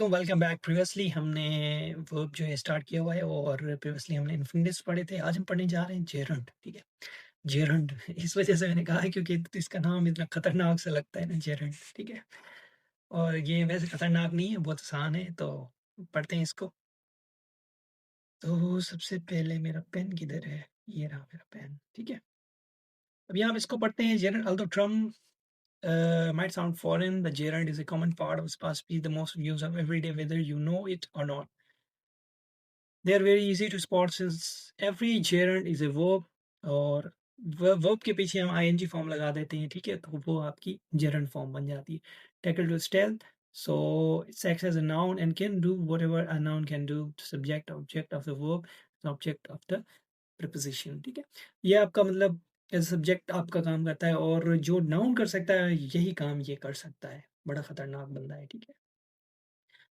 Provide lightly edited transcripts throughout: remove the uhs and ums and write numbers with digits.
वालेकुम, welcome back. Previously हमने verb जो है स्टार्ट किया हुआ है और प्रीवियसली हमने इन्फिनिटिव्स पढ़े थे। आज हम पढ़ने जा रहे हैं जेरंड, ठीक है? जेरंड इस वजह से मैंने कहा है क्योंकि इसका नाम इतना खतरनाक सा लगता है ना, जेरंड, ठीक है? और ये वैसे खतरनाक नहीं है, बहुत आसान है, तो पढ़ते हैं इसको। तो सबसे पहले मेरा पेन किधर है? ये रहा मेरा पेन, ठीक है? अभी हम इसको पढ़ते हैं। Gerund although term might sound foreign, the gerund is a common part of past speech, the most used of every day, whether you know it or not. They are very easy to spot since every gerund is a verb और verb के पीछे हम ING form लगा देते हैं, ठीक है? तो वो आपकी जेरंड फॉर्म बन जाती है। Tackle to stale, so it acts as a noun and can do whatever a noun can do, subject object of the verb, object of the preposition, ठीक है? ये आपका मतलब एज सब्जेक्ट आपका काम करता है और जो नाउन कर सकता है यही काम ये कर सकता है। बड़ा खतरनाक बंदा है, ठीक है?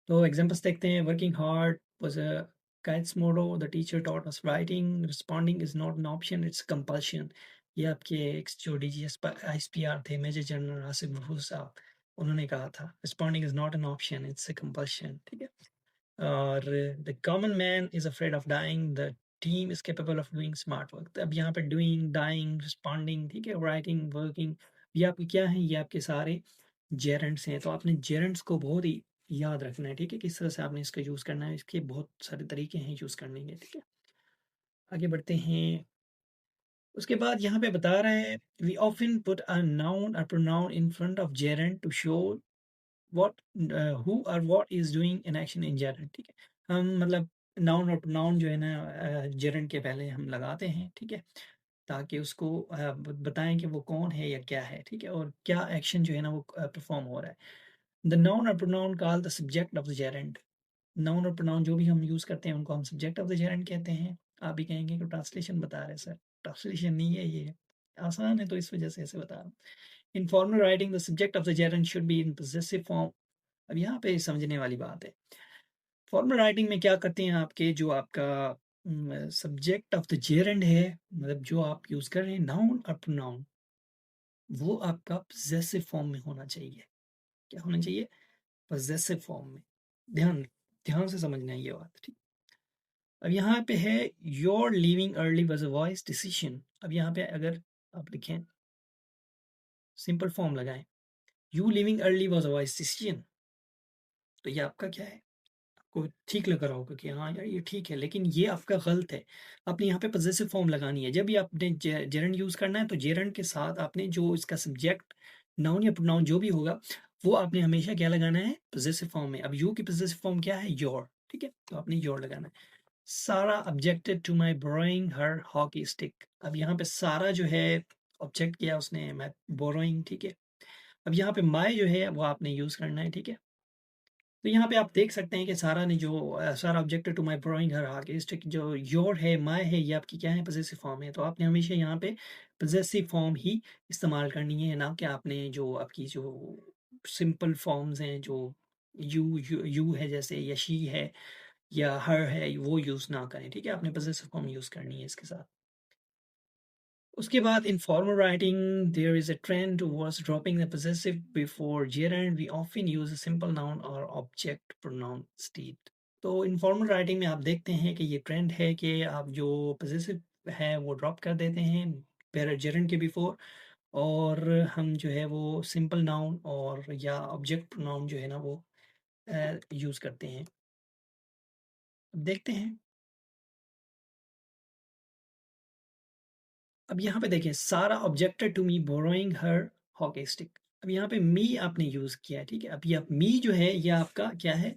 तो एग्जांपल्स देखते हैं। Working hard was a guides motto, the teacher taught us writing, responding is not an option it's compulsion. ये आपके जो डीजीएस आईएसपीआर थे, मेजर जनरल आसिफ महफूज साहब, उन्होंने कहा था responding is not an option it's a compulsion, ठीक है? और the common man is afraid of dying, the team is capable of doing smart work. अब यहाँ पे डूइंग, डाइंग, रिस्पॉन्डिंग, ठीक है, राइटिंग, वर्किंग, ये आपके क्या हैं? ये आपके सारे जेरेंट्स हैं। तो आपने जेरेंट्स को बहुत ही याद रखना है, ठीक है? किस तरह से आपने इसका यूज़ करना है, इसके बहुत सारे तरीके हैं यूज़ करने के, ठीक है? आगे बढ़ते हैं। उसके बाद यहाँ पे बता रहा है, we often put a noun और pronoun in front of gerund to show what who और what is doing an action in gerund, ठीक है? हम मतलब नाउन और प्रोनाउन जो है ना जेरेंट के पहले हम लगाते हैं, ठीक है? ताकि उसको बताएं कि वो कौन है या क्या है, ठीक है? और क्या एक्शन जो है ना वो परफॉर्म हो रहा है। द नाउन और pronoun call the subject of the Geraint. Noun और प्रोनाउन जो भी हम यूज करते हैं उनको हम सब्जेक्ट ऑफ द जेरेंट कहते हैं। आप भी कहेंगे कि ट्रांसलेशन बता रहे हैं सर, ट्रांसलेशन नहीं है, ये आसान है तो इस वजह से ऐसे बता रहा हूँ। In formal writing the subject of the Geraint should be in possessive form. अब यहाँ पे समझने वाली बात है। फॉर्मल राइटिंग में क्या करते हैं, आपके जो आपका सब्जेक्ट ऑफ द जेरेंट है, मतलब जो आप यूज कर रहे हैं नाउन और प्रोनाउन, वो आपका पोजेसिव फॉर्म में होना चाहिए। क्या होना चाहिए? पोजेसिव फॉर्म में। ध्यान ध्यान से समझना है ये बात, ठीक? अब यहाँ पे है your leaving early was a voice decision. अब यहाँ पे अगर आप लिखें, सिंपल फॉर्म लगाएं, you living early was a voice decision, तो ये आपका क्या है? आपको ठीक लग रहा होगा कि हाँ यार ये ठीक है, लेकिन ये आपका गलत है। आपने यहाँ पे पोजेसिव फॉर्म लगानी है। जब भी आपने जेरंड यूज करना है तो जेरंड के साथ आपने जो इसका सब्जेक्ट नाउन या प्रोनाउन जो भी होगा वो आपने हमेशा क्या लगाना है? पोजेसिव फॉर्म में। अब यू की पोजेसिव फॉर्म क्या है? योर, ठीक है? तो आपने योर लगाना है। Sarah objected to my borrowing her hockey stick. अब यहाँ पे सारा जो है ऑब्जेक्ट किया उसने, मैं बोरोइंग, ठीक है? अब यहाँ पे माई जो है वो आपने यूज करना है, ठीक है? तो यहाँ पे आप देख सकते हैं कि सारा ने जो Sarah objected to my borrowing her hockey stick, जो योर है, माई है, ये आपकी क्या है? पोजेसिव फॉर्म है। तो आपने हमेशा यहाँ पे पोजेसिव फॉर्म ही इस्तेमाल करनी है, ना कि आपने जो आपकी जो सिंपल फॉर्म्स हैं, जो यू है जैसे, या शी है या हर है, वो यूज़ ना करें, ठीक है? आपने पोजेसिव फॉर्म यूज़ करनी है इसके साथ। उसके बाद informal writing there is a trend towards dropping the possessive before gerund, we often use a simple noun और ऑब्जेक्ट प्रोनाउन स्टेट। तो इन फॉर्मल राइटिंग में आप देखते हैं कि ये ट्रेंड है कि आप जो पोजेसिव है वो ड्रॉप कर देते हैं पैरा जेरेंड के बिफोर, और हम जो है वो सिंपल नाउन और या ऑब्जेक्ट प्रोनाउन जो है ना वो यूज़ करते हैं। अब देखते हैं। अब यहाँ पे देखिए, Sarah objected to me borrowing her hockey stick. अब यहाँ पे मी आपने यूज किया है, ठीक है? अब ये मी जो है ये आपका क्या है?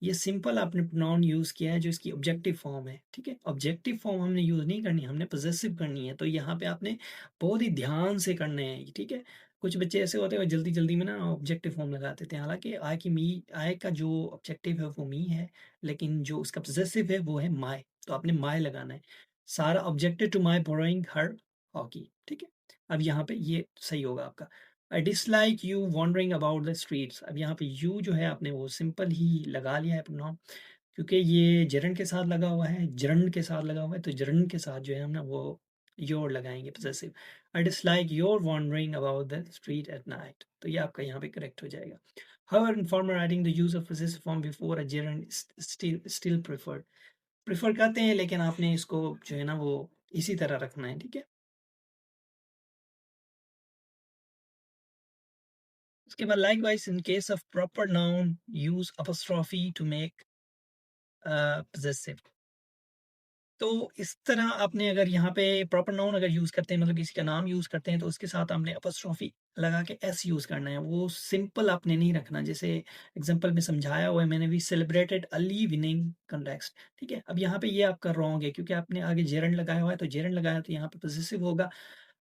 ये सिंपल आपने प्रोनाउन यूज किया है जो इसकी ऑब्जेक्टिव फॉर्म है, ठीक है? ऑब्जेक्टिव फॉर्म हमने यूज नहीं करनी, हमने पोजेसिव करनी है। तो यहाँ पे आपने बहुत ही ध्यान से करने हैं, ठीक है? कुछ बच्चे ऐसे होते हैं जल्दी जल्दी में ना ऑब्जेक्टिव फॉर्म लगा देते हैं, हालांकि आय की मी, आय का जो ऑब्जेक्टिव है वो मी है, लेकिन जो उसका पोजेसिव है वो है माई। तो आपने माई लगाना है। Sarah objected to my borrowing her hockey, ठीक है? अब यहाँ पे ये सही होगा आपका। I dislike you wandering about the streets. अब यहाँ पे यू जो है आपने वो सिंपल ही लगा लिया है प्रोनाउन, क्योंकि ये जरन के साथ लगा हुआ है, जरन के साथ लगा हुआ है, तो जरन के साथ जो है हम ना वो योर लगाएंगे possessive. I dislike your wandering about the street at night. तो ये आपका यहाँ पे करेक्ट हो जाएगा. However, in formal writing, the use of possessive form before a gerund is still preferred. Prefer करते हैं लेकिन आपने इसको जो है ना वो इसी तरह रखना है, ठीक है. उसके बाद likewise in case of proper noun use apostrophe to make possessive. तो इस तरह आपने अगर यहाँ पे प्रॉपर नाउन अगर यूज़ करते हैं मतलब किसी का नाम यूज़ करते हैं तो उसके साथ आपने अपॉस्ट्रोफी लगा के एस यूज़ करना है, वो सिंपल आपने नहीं रखना, जैसे एग्जांपल में समझाया हुआ है मैंने भी, सेलिब्रेटेड अली विनिंग कॉन्टेक्स्ट, ठीक है. अब यहाँ पे ये आपका रॉन्ग है क्योंकि आपने आगे जेरंड लगाया हुआ है, तो जेरंड लगाया तो यहाँ पे पॉसेसिव होगा.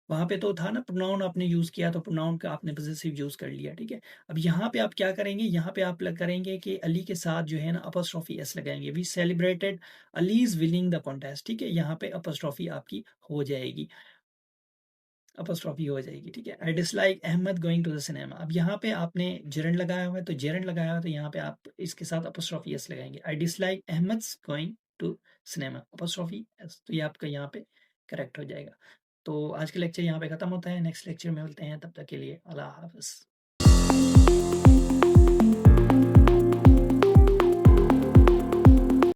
वहाँ पे तो था ना प्रोनाउन आपने यूज़ किया तो प्रोनाउन का आपने पॉसेसिव यूज़ कर लिया, ठीक है. अब यहाँ पे आप क्या करेंगे, यहाँ पे आप करेंगे कि अली के साथ जो है ना अपॉस्ट्रोफी एस लगाएंगे. We celebrated Ali is winning the contest, ठीक है. यहाँ पे अपॉस्ट्रोफी आपकी हो जाएगी, अपॉस्ट्रोफी हो जाएगी, ठीक है. I dislike Ahmed going to the cinema. अब यहाँ पे आपने जेरंड लगाया हुआ है तो जेरंड लगाया हुआ है तो यहाँ पे आप इसके साथ अपॉस्ट्रोफी एस लगाएंगे. I dislike Ahmed going to cinema, apostrophe s, तो ये आपका यहाँ पे करेक्ट हो जाएगा. तो आज का लेक्चर यहाँ पे खत्म होता है. नेक्स्ट लेक्चर में मिलते हैं, तब तक के लिए अल्लाह हाफ़िज़.